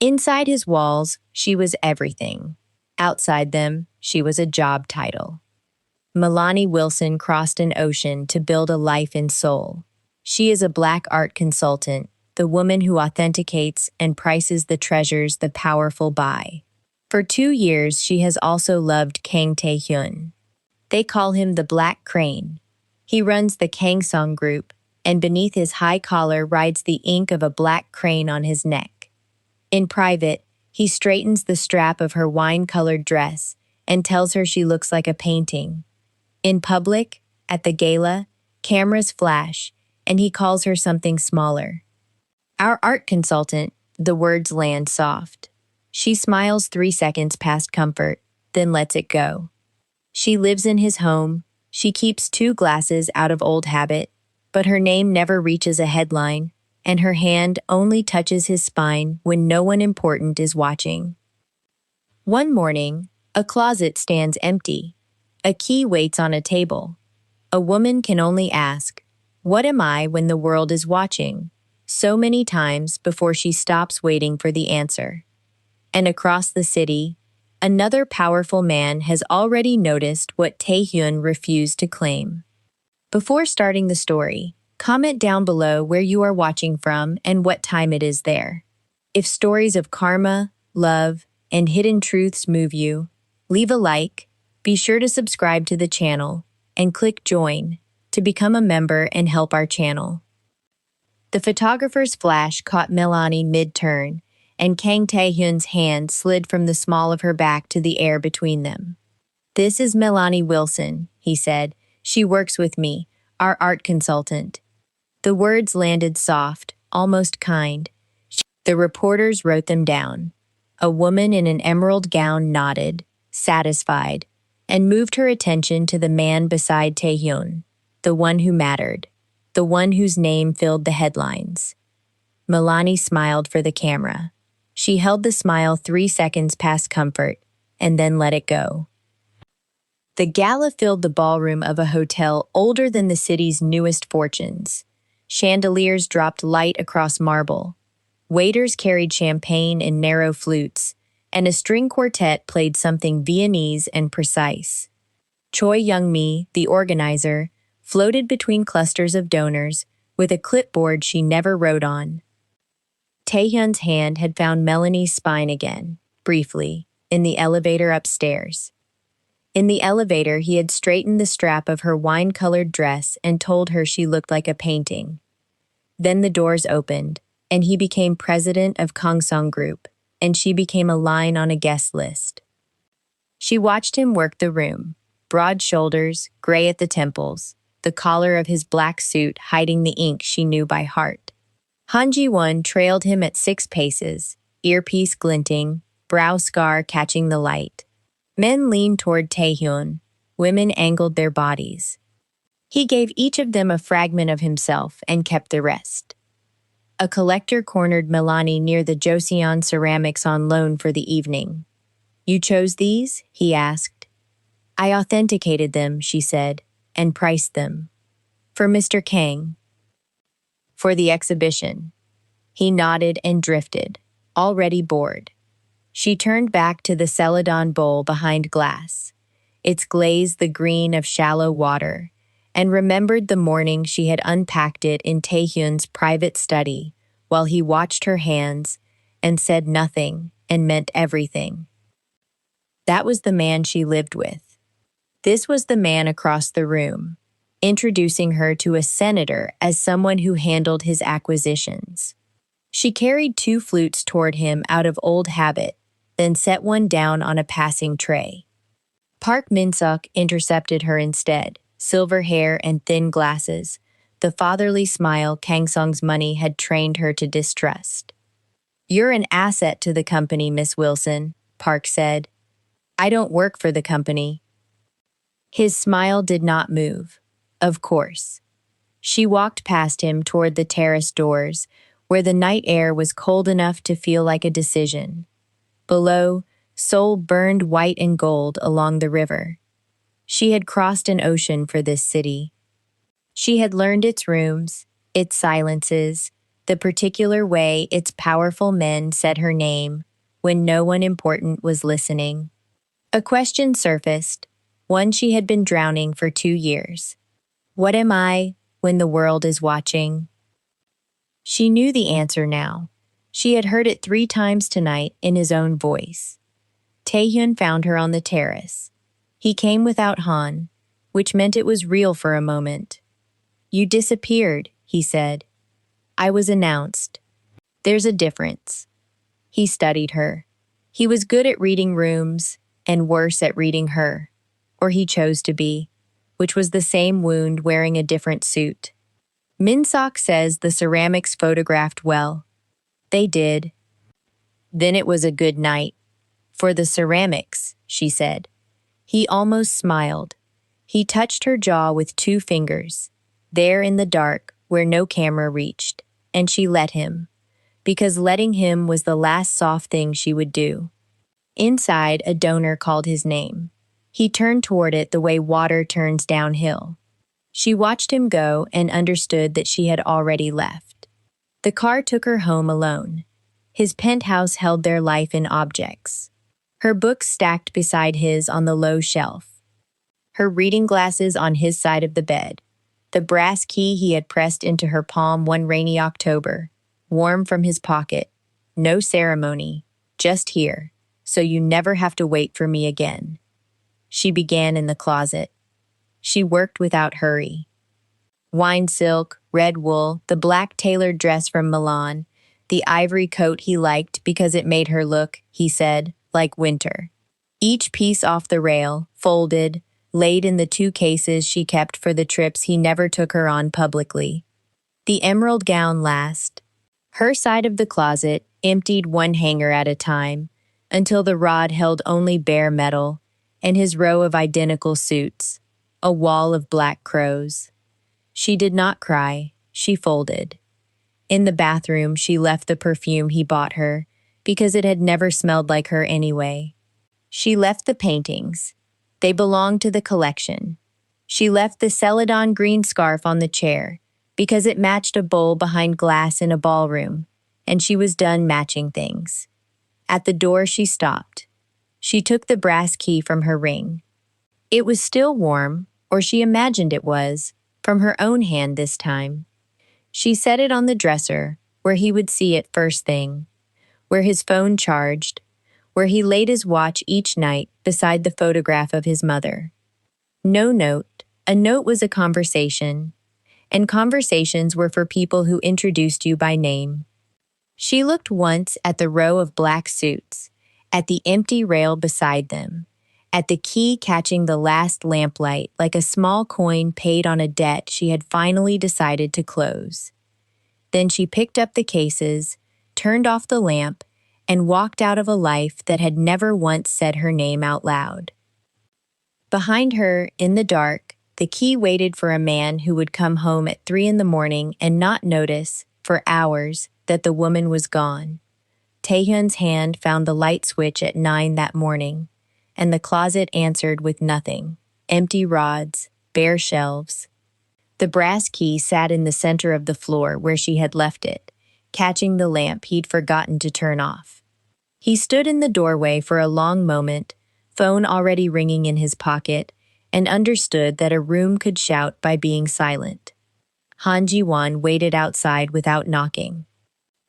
Inside his walls, she was everything. Outside them, she was a job title. Melanie Wilson crossed an ocean to build a life in Seoul. She is a black art consultant, the woman who authenticates and prices the treasures the powerful buy. For 2 years, she has also loved Kang Tae-hyun. They call him the Black Crane. He runs the Kangsong Group, and beneath his high collar rides the ink of a black crane on his neck. In private, he straightens the strap of her wine-colored dress and tells her she looks like a painting. In public, at the gala, cameras flash, and he calls her something smaller. Our art consultant, the words land soft. She smiles 3 seconds past comfort, then lets it go. She lives in his home. She keeps 2 glasses out of old habit, but her name never reaches a headline, and her hand only touches his spine when no one important is watching. One morning, a closet stands empty. A key waits on a table. A woman can only ask, "What am I when the world is watching?" so many times before she stops waiting for the answer. And across the city, another powerful man has already noticed what Tae-hyun refused to claim. Before starting the story, comment down below where you are watching from and what time it is there. If stories of karma, love, and hidden truths move you, leave a like, be sure to subscribe to the channel, and click join to become a member and help our channel. The photographer's flash caught Melanie mid-turn, and Kang Tae-hyun's hand slid from the small of her back to the air between them. "This is Melanie Wilson," he said. "She works with me, our art consultant." The words landed soft, almost kind. The reporters wrote them down. A woman in an emerald gown nodded, satisfied, and moved her attention to the man beside Tae-hyun, the one who mattered, the one whose name filled the headlines. Melanie smiled for the camera. She held the smile 3 seconds past comfort, and then let it go. The gala filled the ballroom of a hotel older than the city's newest fortunes. Chandeliers dropped light across marble. Waiters carried champagne in narrow flutes, and a string quartet played something Viennese and precise. Choi Young-mi, the organizer, floated between clusters of donors with a clipboard she never wrote on. Taehyun's hand had found Melanie's spine again, briefly, in the elevator upstairs. In the elevator, he had straightened the strap of her wine-colored dress and told her she looked like a painting. Then the doors opened, and he became president of Kangsong Group, and she became a line on a guest list. She watched him work the room, broad shoulders, gray at the temples, the collar of his black suit hiding the ink she knew by heart. Han Ji-won trailed him at 6 paces, earpiece glinting, brow scar catching the light. Men leaned toward Tae-hyun, women angled their bodies. He gave each of them a fragment of himself and kept the rest. A collector cornered Melanie near the Joseon ceramics on loan for the evening. "You chose these?" he asked. "I authenticated them," she said, "and priced them." "For Mr. Kang." "For the exhibition." He nodded and drifted, already bored. She turned back to the celadon bowl behind glass, its glaze the green of shallow water, and remembered the morning she had unpacked it in Taehyun's private study while he watched her hands and said nothing and meant everything. That was the man she lived with. This was the man across the room, introducing her to a senator as someone who handled his acquisitions. She carried 2 flutes toward him out of old habit, then set one down on a passing tray. Park Min-suk intercepted her instead, silver hair and thin glasses, the fatherly smile Kangsong's money had trained her to distrust. "You're an asset to the company, Miss Wilson," Park said. "I don't work for the company." His smile did not move. Of course. She walked past him toward the terrace doors, where the night air was cold enough to feel like a decision. Below, Seoul burned white and gold along the river. She had crossed an ocean for this city. She had learned its rooms, its silences, the particular way its powerful men said her name when no one important was listening. A question surfaced, one she had been drowning for 2 years. What am I when the world is watching? She knew the answer now. She had heard it 3 times tonight in his own voice. Taehyun found her on the terrace. He came without Han, which meant it was real for a moment. You disappeared, he said. I was announced. There's a difference. He studied her. He was good at reading rooms and worse at reading her. Or he chose to be, which was the same wound wearing a different suit. Minseok says the ceramics photographed well. They did. Then it was a good night. For the ceramics, she said. He almost smiled. He touched her jaw with 2 fingers, there in the dark where no camera reached, and she let him, because letting him was the last soft thing she would do. Inside, a donor called his name. He turned toward it the way water turns downhill. She watched him go and understood that she had already left. The car took her home alone. His penthouse held their life in objects. Her books stacked beside his on the low shelf. Her reading glasses on his side of the bed. The brass key he had pressed into her palm one rainy October, warm from his pocket. No ceremony, just here, so you never have to wait for me again. She began in the closet. She worked without hurry. Wine silk, red wool, the black tailored dress from Milan, the ivory coat he liked because it made her look, he said, like winter. Each piece off the rail, folded, laid in the 2 cases she kept for the trips he never took her on publicly. The emerald gown last. Her side of the closet emptied one hanger at a time, until the rod held only bare metal, and his row of identical suits, a wall of black crows. She did not cry, she folded. In the bathroom, she left the perfume he bought her, because it had never smelled like her anyway. She left the paintings. They belonged to the collection. She left the celadon green scarf on the chair, because it matched a bowl behind glass in a ballroom, and she was done matching things. At the door, she stopped. She took the brass key from her ring. It was still warm, or she imagined it was, from her own hand this time. She set it on the dresser, where he would see it first thing, where his phone charged, where he laid his watch each night beside the photograph of his mother. No note. A note was a conversation, and conversations were for people who introduced you by name. She looked once at the row of black suits, at the empty rail beside them, at the key catching the last lamplight like a small coin paid on a debt she had finally decided to close. Then she picked up the cases, turned off the lamp, and walked out of a life that had never once said her name out loud. Behind her, in the dark, the key waited for a man who would come home at 3 a.m. and not notice, for hours, that the woman was gone. Taehyun's hand found the light switch at 9 that morning, and the closet answered with nothing. Empty rods, bare shelves. The brass key sat in the center of the floor where she had left it, catching the lamp he'd forgotten to turn off. He stood in the doorway for a long moment, phone already ringing in his pocket, and understood that a room could shout by being silent. Han Ji-won waited outside without knocking.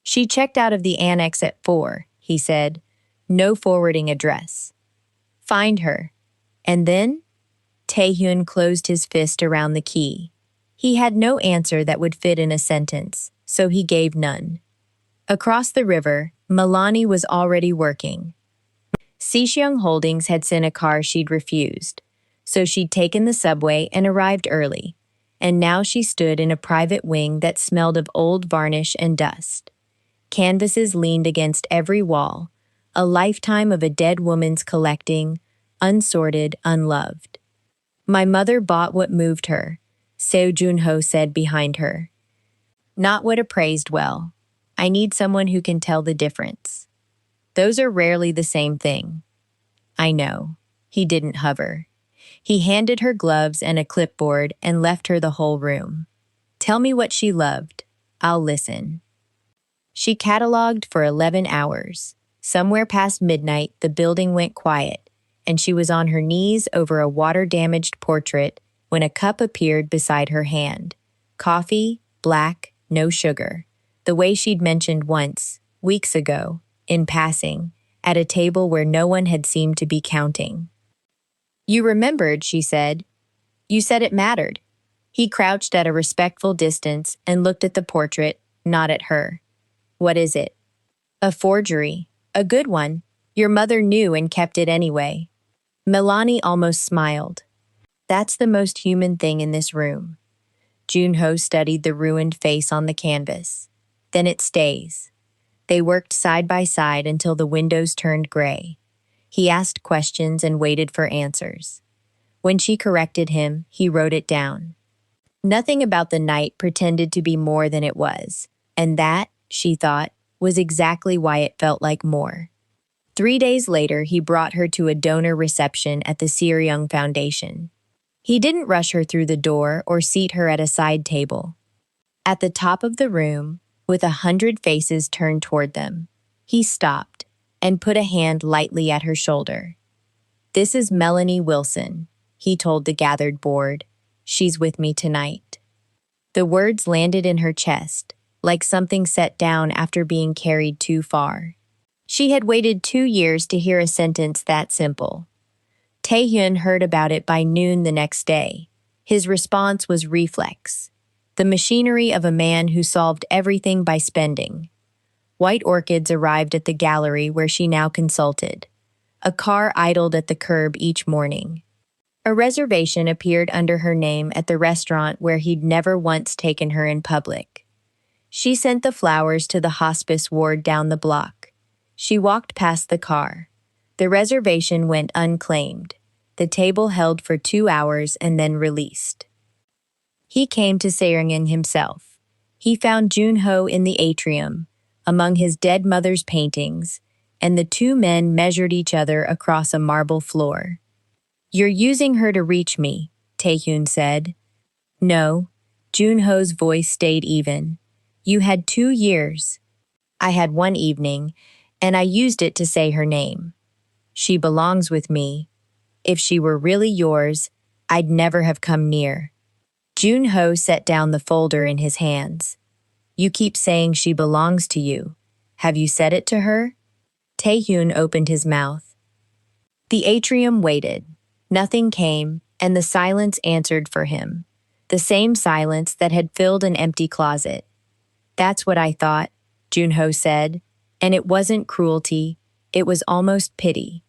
She checked out of the annex at 4, he said. No forwarding address. Find her. And then? Taehyun closed his fist around the key. He had no answer that would fit in a sentence, so he gave none. Across the river, Milani was already working. Seeseong Holdings had sent a car she'd refused, so she'd taken the subway and arrived early, and now she stood in a private wing that smelled of old varnish and dust. Canvases leaned against every wall, a lifetime of a dead woman's collecting, unsorted, unloved. My mother bought what moved her, Seo Jun-ho said behind her. Not what appraised well. I need someone who can tell the difference. Those are rarely the same thing. I know. He didn't hover. He handed her gloves and a clipboard and left her the whole room. Tell me what she loved. I'll listen. She cataloged for 11 hours. Somewhere past midnight, the building went quiet, and she was on her knees over a water-damaged portrait when a cup appeared beside her hand. Coffee, black, no sugar. The way she'd mentioned once, weeks ago, in passing, at a table where no one had seemed to be counting. "You remembered," she said. "You said it mattered." He crouched at a respectful distance and looked at the portrait, not at her. "What is it?" "A forgery. A good one. Your mother knew and kept it anyway." Melanie almost smiled. "That's the most human thing in this room." Junho studied the ruined face on the canvas. "Then it stays." They worked side by side until the windows turned gray. He asked questions and waited for answers. When she corrected him, he wrote it down. Nothing about the night pretended to be more than it was, and that, she thought, was exactly why it felt like more. 3 days later, he brought her to a donor reception at the Seryung Foundation. He didn't rush her through the door or seat her at a side table. At the top of the room, with 100 faces turned toward them, he stopped and put a hand lightly at her shoulder. "This is Melanie Wilson," he told the gathered board. "She's with me tonight." The words landed in her chest, like something set down after being carried too far. She had waited 2 years to hear a sentence that simple. Taehyun heard about it by noon the next day. His response was reflex, the machinery of a man who solved everything by spending. White orchids arrived at the gallery where she now consulted. A car idled at the curb each morning. A reservation appeared under her name at the restaurant where he'd never once taken her in public. She sent the flowers to the hospice ward down the block. She walked past the car. The reservation went unclaimed. The table held for 2 hours and then released. He came to Seryung himself. He found Junho in the atrium, among his dead mother's paintings, and the two men measured each other across a marble floor. "You're using her to reach me," Taehyun said. "No." Junho's voice stayed even. "You had 2 years. I had 1 evening, and I used it to say her name. She belongs with me. If she were really yours, I'd never have come near." Junho set down the folder in his hands. "You keep saying she belongs to you. Have you said it to her?" Taehyun opened his mouth. The atrium waited. Nothing came, and the silence answered for him. The same silence that had filled an empty closet. "That's what I thought," Junho said, and it wasn't cruelty, it was almost pity.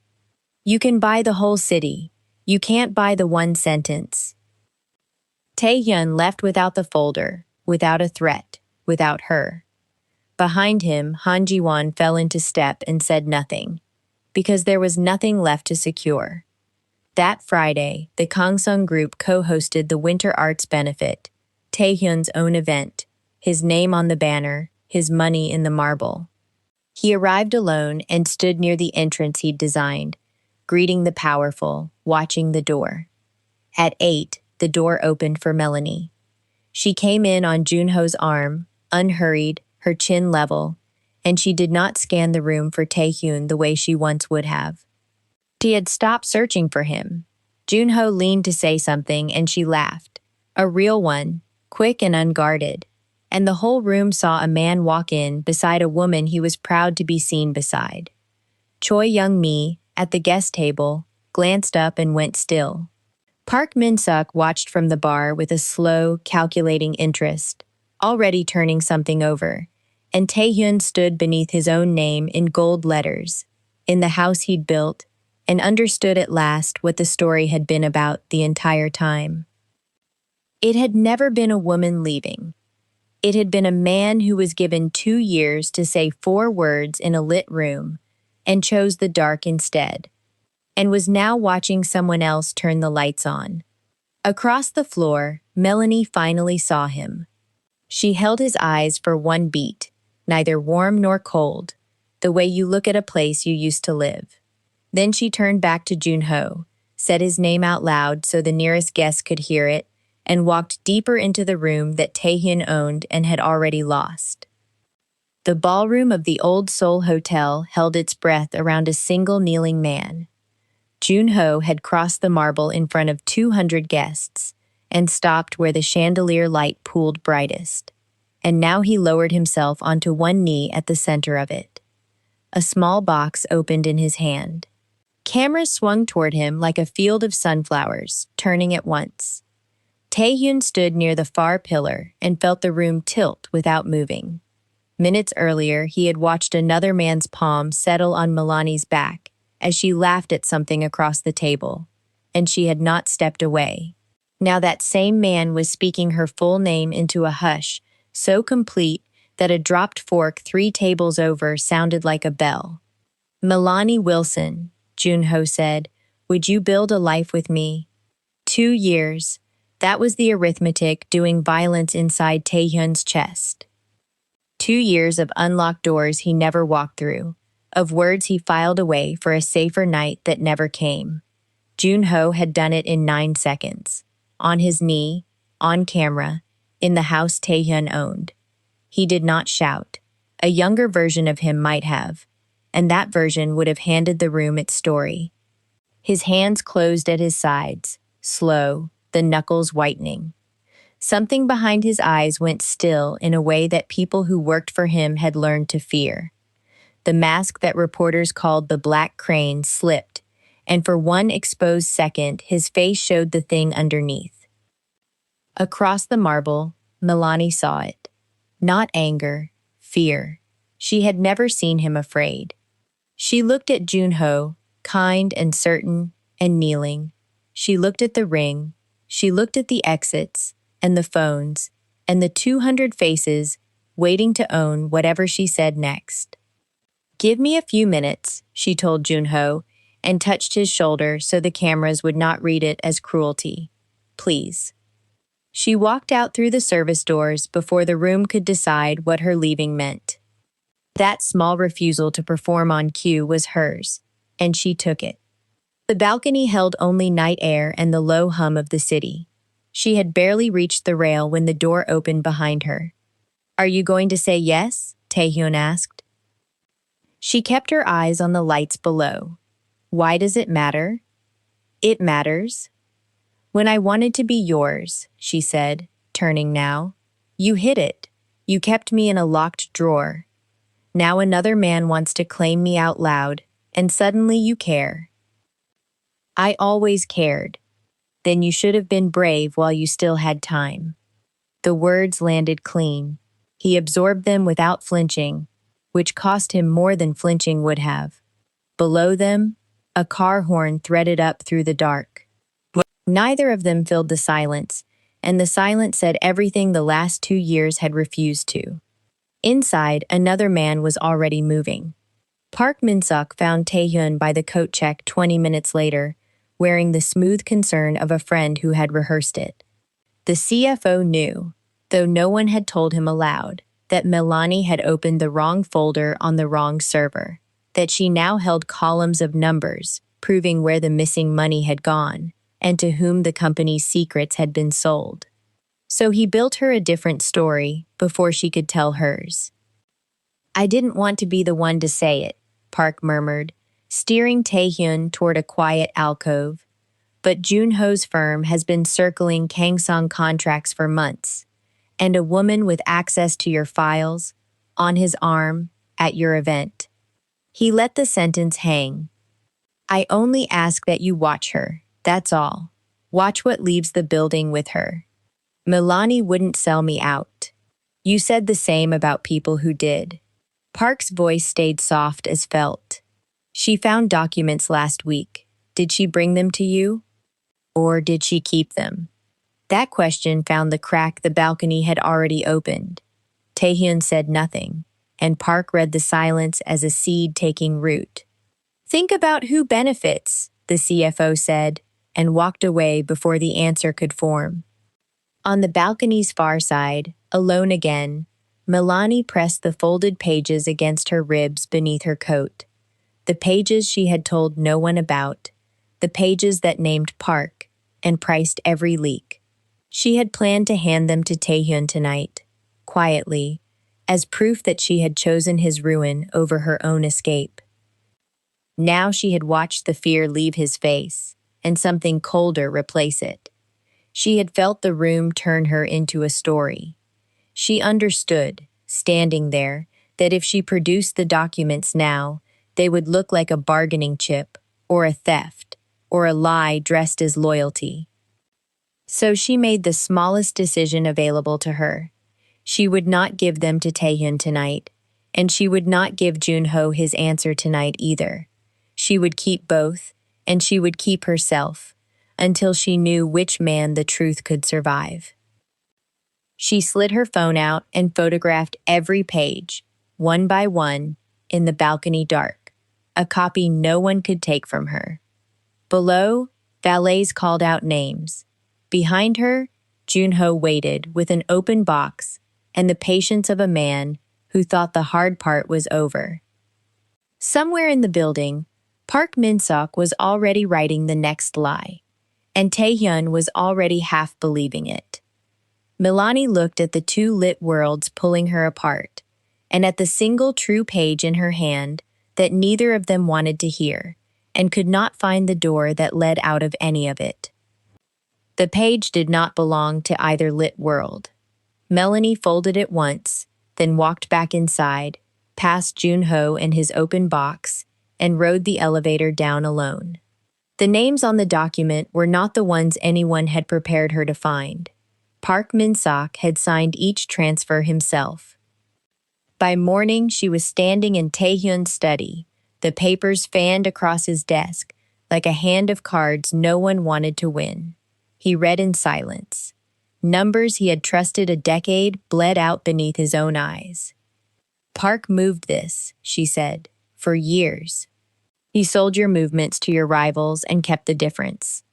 "You can buy the whole city. You can't buy the one sentence." Taehyun left without the folder, without a threat, without her. Behind him, Han Ji-won fell into step and said nothing, because there was nothing left to secure. That Friday, the Kangsung Group co-hosted the Winter Arts Benefit, Taehyun's own event, his name on the banner, his money in the marble. He arrived alone and stood near the entrance he'd designed, greeting the powerful, watching the door. At 8, the door opened for Melanie. She came in on Junho's arm, unhurried, her chin level, and she did not scan the room for Taehyun the way she once would have. She had stopped searching for him. Junho leaned to say something and she laughed. A real one, quick and unguarded. And the whole room saw a man walk in beside a woman he was proud to be seen beside. Choi Young-mi, at the guest table, glanced up and went still. Park Min-suk watched from the bar with a slow, calculating interest, already turning something over, and Taehyun stood beneath his own name in gold letters, in the house he'd built, and understood at last what the story had been about the entire time. It had never been a woman leaving. It had been a man who was given 2 years to say 4 words in a lit room, and chose the dark instead, and was now watching someone else turn the lights on. Across the floor, Melanie finally saw him. She held his eyes for 1 beat, neither warm nor cold, the way you look at a place you used to live. Then she turned back to Junho, said his name out loud so the nearest guest could hear it, and walked deeper into the room that Taehyun owned and had already lost. The ballroom of the Old Seoul Hotel held its breath around a single kneeling man. Junho had crossed the marble in front of 200 guests and stopped where the chandelier light pooled brightest. And now he lowered himself onto one knee at the center of it. A small box opened in his hand. Cameras swung toward him like a field of sunflowers, turning at once. Taehyun stood near the far pillar and felt the room tilt without moving. Minutes earlier, he had watched another man's palm settle on Milani's back as she laughed at something across the table, and she had not stepped away. Now that same man was speaking her full name into a hush, so complete that a dropped fork 3 tables over sounded like a bell. "Milani Wilson," Junho said, "would you build a life with me?" 2 years. That was the arithmetic doing violence inside Taehyun's chest. 2 years of unlocked doors he never walked through, of words he filed away for a safer night that never came. Junho had done it in 9 seconds. On his knee, on camera, in the house Taehyun owned. He did not shout. A younger version of him might have, and that version would have handed the room its story. His hands closed at his sides, slow, the knuckles whitening. Something behind his eyes went still in a way that people who worked for him had learned to fear. The mask that reporters called the Black Crane slipped, and for one exposed second, his face showed the thing underneath. Across the marble, Milani saw it. Not anger, fear. She had never seen him afraid. She looked at Junho, kind and certain and kneeling. She looked at the ring. She looked at the exits and the phones and the 200 faces waiting to own whatever she said next. "Give me a few minutes," she told Junho, and touched his shoulder so the cameras would not read it as cruelty. "Please." She walked out through the service doors before the room could decide what her leaving meant. That small refusal to perform on cue was hers, and she took it. The balcony held only night air and the low hum of the city. She had barely reached the rail when the door opened behind her. "Are you going to say yes?" Taehyun asked. She kept her eyes on the lights below. "Why does it matter?" "It matters. When I wanted to be yours," she said, turning now, "you hid it. You kept me in a locked drawer. Now another man wants to claim me out loud, and suddenly you care." "I always cared." "Then you should have been brave while you still had time." The words landed clean. He absorbed them without flinching, which cost him more than flinching would have. Below them, a car horn threaded up through the dark. Neither of them filled the silence, and the silence said everything the last 2 years had refused to. Inside, another man was already moving. Park Min-suk found Taehyun by the coat check 20 minutes later, wearing the smooth concern of a friend who had rehearsed it. The CFO knew, though no one had told him aloud, that Milani had opened the wrong folder on the wrong server, that she now held columns of numbers, proving where the missing money had gone, and to whom the company's secrets had been sold. So he built her a different story before she could tell hers. "I didn't want to be the one to say it," Park murmured, steering Taehyun toward a quiet alcove. "But Junho's firm has been circling Kangsong contracts for months, and a woman with access to your files, on his arm, at your event." He let the sentence hang. "I only ask that you watch her. That's all. Watch what leaves the building with her. Milani wouldn't sell me out. You said the same about people who did." Park's voice stayed soft as felt. "She found documents last week. Did she bring them to you? Or did she keep them?" That question found the crack the balcony had already opened. Taehyun said nothing, and Park read the silence as a seed taking root. "Think about who benefits," the CFO said, and walked away before the answer could form. On the balcony's far side, alone again, Milani pressed the folded pages against her ribs beneath her coat. The pages she had told no one about, the pages that named Park and priced every leak. She had planned to hand them to Taehyun tonight, quietly, as proof that she had chosen his ruin over her own escape. Now she had watched the fear leave his face, and something colder replace it. She had felt the room turn her into a story. She understood, standing there, that if she produced the documents now, they would look like a bargaining chip, or a theft, or a lie dressed as loyalty. So she made the smallest decision available to her. She would not give them to Taehyun tonight, and she would not give Junho his answer tonight either. She would keep both, and she would keep herself, until she knew which man the truth could survive. She slid her phone out and photographed every page, one by one, in the balcony dark, a copy no one could take from her. Below, valets called out names. Behind her, Junho waited with an open box and the patience of a man who thought the hard part was over. Somewhere in the building, Park Min-seok was already writing the next lie, and Taehyun was already half believing it. Milani looked at the two lit worlds pulling her apart, and at the single true page in her hand that neither of them wanted to hear, and could not find the door that led out of any of it. The page did not belong to either lit world. Melanie folded it once, then walked back inside, past Junho and his open box, and rode the elevator down alone. The names on the document were not the ones anyone had prepared her to find. Park Min-seok had signed each transfer himself. By morning, she was standing in Taehyun's study, the papers fanned across his desk, like a hand of cards no one wanted to win. He read in silence. Numbers he had trusted a decade bled out beneath his own eyes. Park moved this, she said, for years. He sold your movements to your rivals and kept the difference.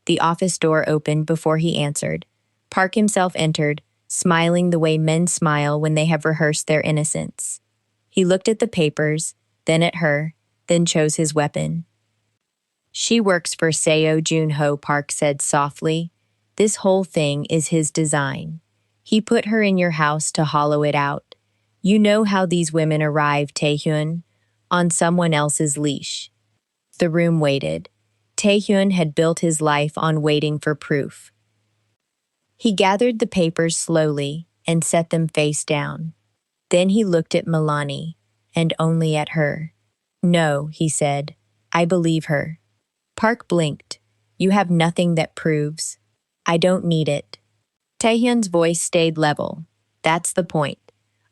The office door opened before he answered. Park himself entered, smiling the way men smile when they have rehearsed their innocence. He looked at the papers, then at her, then chose his weapon. She works for Seo Junho, Park said softly. This whole thing is his design. He put her in your house to hollow it out. You know how these women arrive, Taehyun, on someone else's leash. The room waited. Taehyun had built his life on waiting for proof. He gathered the papers slowly and set them face down. Then he looked at Milani, and only at her. No, he said. I believe her. Park blinked. You have nothing that proves. I don't need it. Taehyun's voice stayed level. That's the point.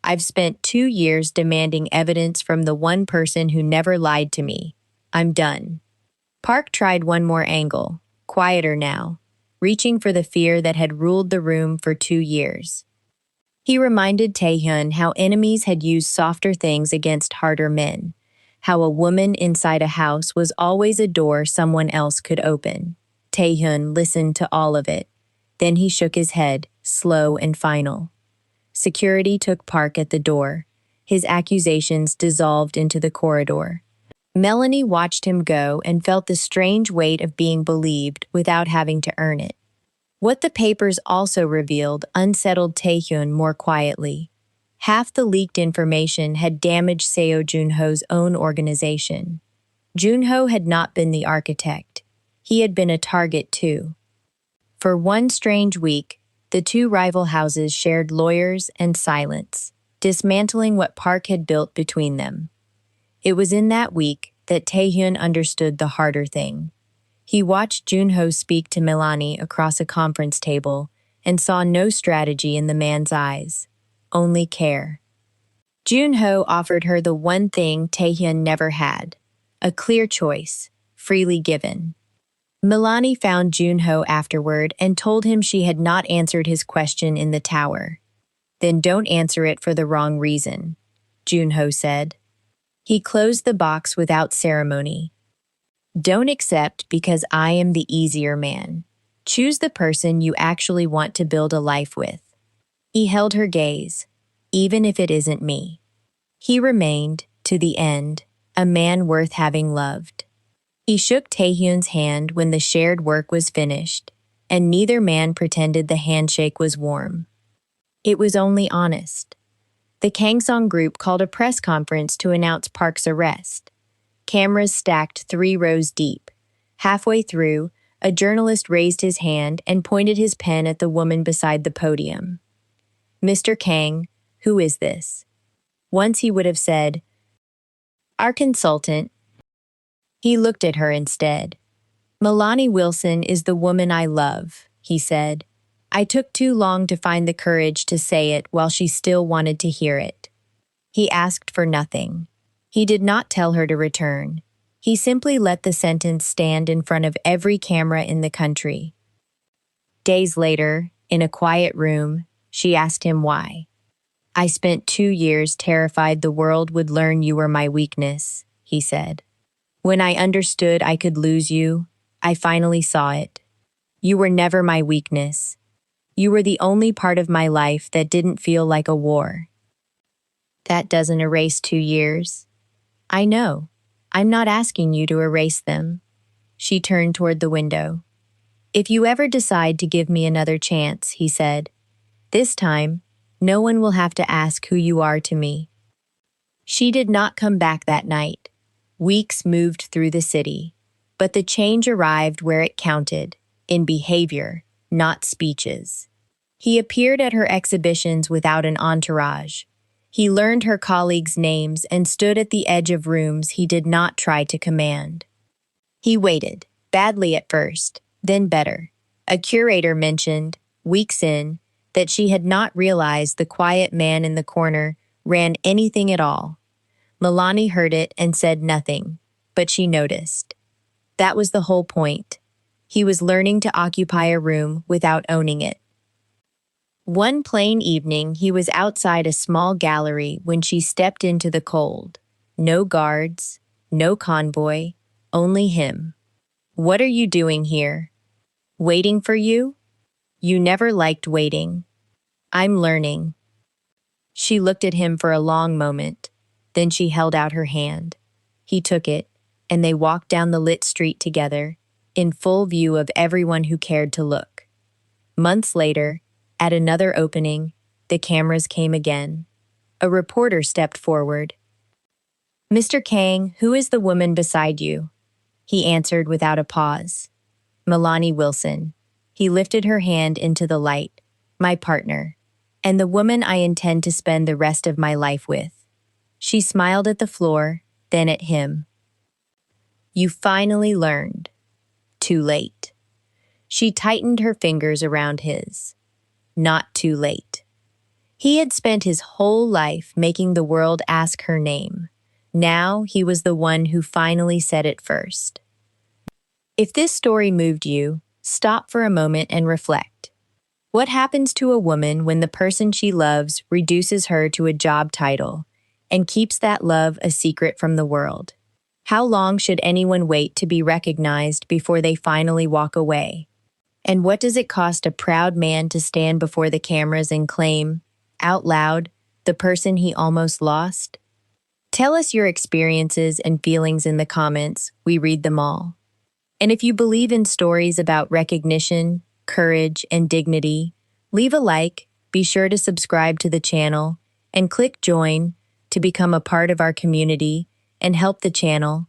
I've spent 2 years demanding evidence from the one person who never lied to me. I'm done. Park tried one more angle, quieter now, reaching for the fear that had ruled the room for 2 years. He reminded Taehyun how enemies had used softer things against harder men, how a woman inside a house was always a door someone else could open. Taehyun listened to all of it. Then he shook his head, slow and final. Security took Park at the door. His accusations dissolved into the corridor. Melanie watched him go and felt the strange weight of being believed without having to earn it. What the papers also revealed unsettled Taehyun more quietly. Half the leaked information had damaged Seo Junho's own organization. Junho had not been the architect. He had been a target too. For one strange week, the two rival houses shared lawyers and silence, dismantling what Park had built between them. It was in that week that Taehyun understood the harder thing. He watched Junho speak to Milani across a conference table and saw no strategy in the man's eyes, only care. Junho offered her the one thing Taehyun never had, a clear choice, freely given. Milani found Junho afterward and told him she had not answered his question in the tower. Then don't answer it for the wrong reason, Junho said. He closed the box without ceremony. Don't accept because I am the easier man. Choose the person you actually want to build a life with. He held her gaze, even if it isn't me. He remained, to the end, a man worth having loved. He shook Taehyun's hand when the shared work was finished, and neither man pretended the handshake was warm. It was only honest. The Kangsong group called a press conference to announce Park's arrest. Cameras stacked 3 rows deep. Halfway through, a journalist raised his hand and pointed his pen at the woman beside the podium. "Mr. Kang, who is this?" Once he would have said, "Our consultant." He looked at her instead. "Milani Wilson is the woman I love," he said. "I took too long to find the courage to say it while she still wanted to hear it." He asked for nothing. He did not tell her to return. He simply let the sentence stand in front of every camera in the country. Days later, in a quiet room, she asked him why. "I spent 2 years terrified the world would learn you were my weakness," he said. "When I understood I could lose you, I finally saw it. You were never my weakness. You were the only part of my life that didn't feel like a war." "That doesn't erase 2 years." "I know. I'm not asking you to erase them." She turned toward the window. "If you ever decide to give me another chance," he said, "this time, no one will have to ask who you are to me." She did not come back that night. Weeks moved through the city, but the change arrived where it counted, in behavior, not speeches. He appeared at her exhibitions without an entourage. He learned her colleagues' names and stood at the edge of rooms he did not try to command. He waited, badly at first, then better. A curator mentioned, weeks in, that she had not realized the quiet man in the corner ran anything at all. Milani heard it and said nothing, but she noticed. That was the whole point. He was learning to occupy a room without owning it. One plain evening, he was outside a small gallery when she stepped into the cold. No guards, no convoy, only him. "What are you doing here?" "Waiting for you?" "You never liked waiting." "I'm learning." She looked at him for a long moment. Then she held out her hand. He took it, and they walked down the lit street together, in full view of everyone who cared to look. Months later, at another opening, the cameras came again. A reporter stepped forward. "Mr. Kang, who is the woman beside you?" He answered without a pause. "Milani Wilson." He lifted her hand into the light. "My partner, and the woman I intend to spend the rest of my life with." She smiled at the floor, then at him. "You finally learned." "Too late." She tightened her fingers around his. "Not too late." He had spent his whole life making the world ask her name. Now he was the one who finally said it first. If this story moved you, stop for a moment and reflect. What happens to a woman when the person she loves reduces her to a job title and keeps that love a secret from the world? How long should anyone wait to be recognized before they finally walk away? And what does it cost a proud man to stand before the cameras and claim, out loud, the person he almost lost? Tell us your experiences and feelings in the comments. We read them all. And if you believe in stories about recognition, courage, and dignity, leave a like, be sure to subscribe to the channel, and click join to become a part of our community and help the channel